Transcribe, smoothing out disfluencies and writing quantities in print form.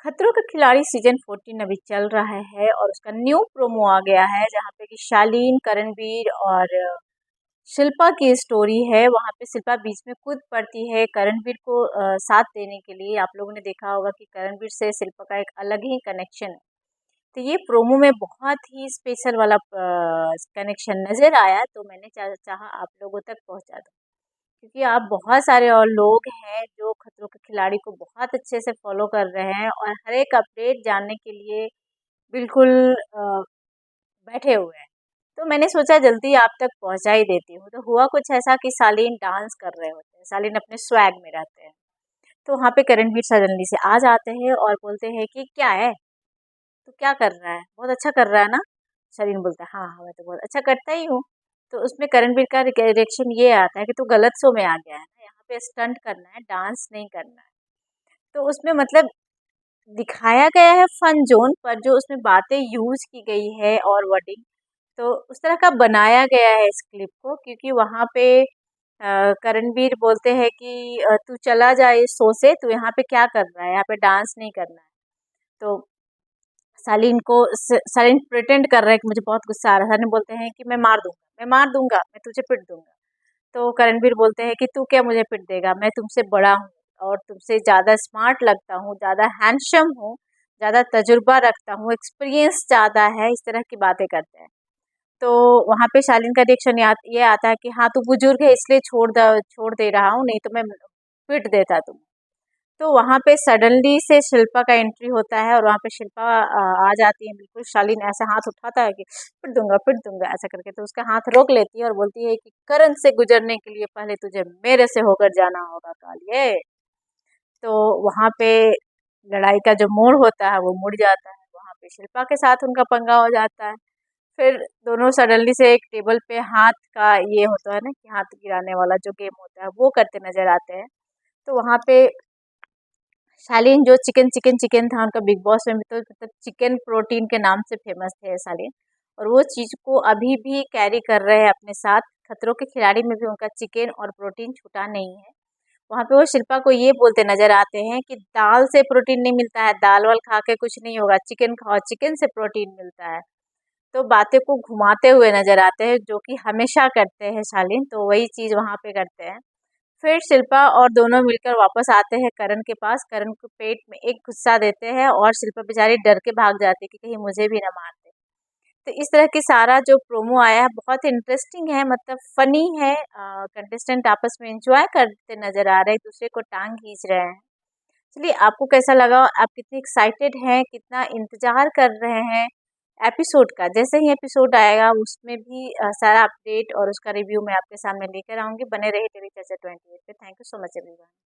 खतरों का खिलाड़ी सीजन 14 अभी चल रहा है और उसका न्यू प्रोमो आ गया है जहाँ पे कि शालीन, करणवीर और शिल्पा की स्टोरी है। वहाँ पे शिल्पा बीच में कूद पड़ती है करणवीर को साथ देने के लिए। आप लोगों ने देखा होगा कि करणवीर से शिल्पा का एक अलग ही कनेक्शन है। तो ये प्रोमो में बहुत ही स्पेशल वाला कनेक्शन नज़र आया, तो मैंने चाहा आप लोगों तक पहुँचा दूँ, क्योंकि आप बहुत सारे और लोग हैं जो खतरों के खिलाड़ी को बहुत अच्छे से फॉलो कर रहे हैं और हर एक अपडेट जानने के लिए बिल्कुल बैठे हुए हैं। तो मैंने सोचा जल्दी आप तक पहुंचा ही देती हूँ। तो हुआ कुछ ऐसा कि शालीन डांस कर रहे होते हैं, शालीन अपने स्वैग में रहते हैं। तो वहाँ पे करणवीर सडनली से आ जाते हैं और बोलते हैं कि क्या है, तू क्या कर रहा है, बहुत अच्छा कर रहा है ना। शालीन बोलता है हाँ हाँ, मैं तो बहुत अच्छा करता ही हूँ। तो उसमें करणवीर का रिएक्शन ये आता है कि तू गलत शो में आ गया है ना, यहाँ पे स्टंट करना है, डांस नहीं करना है। तो उसमें मतलब दिखाया गया है फन जोन, पर जो उसमें बातें यूज की गई है और वर्डिंग, तो उस तरह का बनाया गया है इस क्लिप को, क्योंकि वहाँ पे करणवीर बोलते हैं कि तू चला जा इस शो से, तू यहाँ पे क्या कर रहा है, यहाँ पे डांस नहीं करना है। तो सालिन प्रिटेंड कर रहा है कि मुझे बहुत गुस्सा आ रहा है। सालिन बोलते हैं कि मैं मार दूंगा, मैं मार दूंगा, मैं तुझे पिट दूंगा। तो करणवीर बोलते हैं कि तू क्या मुझे पिट देगा, मैं तुमसे बड़ा हूँ और तुमसे ज़्यादा स्मार्ट लगता हूँ, ज़्यादा हैंडसम हूँ, ज़्यादा तजुर्बा रखता हूँ, एक्सपीरियंस ज़्यादा है, इस तरह की बातें करते हैं। तो वहाँ पे शालीन का रिएक्शन ये आता है कि हाँ तू बुजुर्ग है इसलिए छोड़ दे रहा हूँ, नहीं तो मैं पीट देता तुम। तो वहाँ पे सडनली से शिल्पा का एंट्री होता है और वहाँ पे शिल्पा आ जाती है। बिल्कुल शालीन ऐसा हाथ उठाता है कि पिट दूंगा ऐसा करके, तो उसका हाथ रोक लेती है और बोलती है कि करण से गुजरने के लिए पहले तुझे मेरे से होकर जाना होगा कालिए। तो वहाँ पे लड़ाई का जो मोड़ होता है वो मुड़ जाता है, वहाँ पे शिल्पा के साथ उनका पंगा हो जाता है। फिर दोनों सडनली से एक टेबल पे हाथ का ये होता है ना कि हाथ गिराने वाला जो गेम होता है वो करते नजर आते हैं। तो वहाँ पे शालीन जो चिकन चिकन चिकन था उनका बिग बॉस में भी, तो मतलब चिकन प्रोटीन के नाम से फेमस थे शालीन, और वो चीज़ को अभी भी कैरी कर रहे हैं अपने साथ। खतरों के खिलाड़ी में भी उनका चिकन और प्रोटीन छूटा नहीं है। वहाँ पे वो शिल्पा को ये बोलते नजर आते हैं कि दाल से प्रोटीन नहीं मिलता है, दाल वाल खा के कुछ नहीं होगा, चिकन खाओ, चिकन से प्रोटीन मिलता है। तो बातें को घुमाते हुए नजर आते हैं, जो कि हमेशा करते हैं शालीन, तो वही चीज़ वहाँ पे करते हैं। फिर शिल्पा और दोनों मिलकर वापस आते हैं करण के पास, करण को पेट में एक गुस्सा देते हैं और शिल्पा बेचारी डर के भाग जाती है कि कहीं मुझे भी ना मार दे। तो इस तरह की सारा जो प्रोमो आया है बहुत इंटरेस्टिंग है, मतलब फनी है। कंटेस्टेंट आपस में एंजॉय करते नजर आ रहे हैं, एक दूसरे को टांग खींच रहे हैं। चलिए आपको कैसा लगा, आप कितने एक्साइटेड हैं, कितना इंतजार कर रहे हैं एपिसोड का। जैसे ही एपिसोड आएगा उसमें भी सारा अपडेट और उसका रिव्यू मैं आपके सामने लेकर आऊँगी। बने रहिए टीवी चर्चा 28 पे। Thank you so much everyone.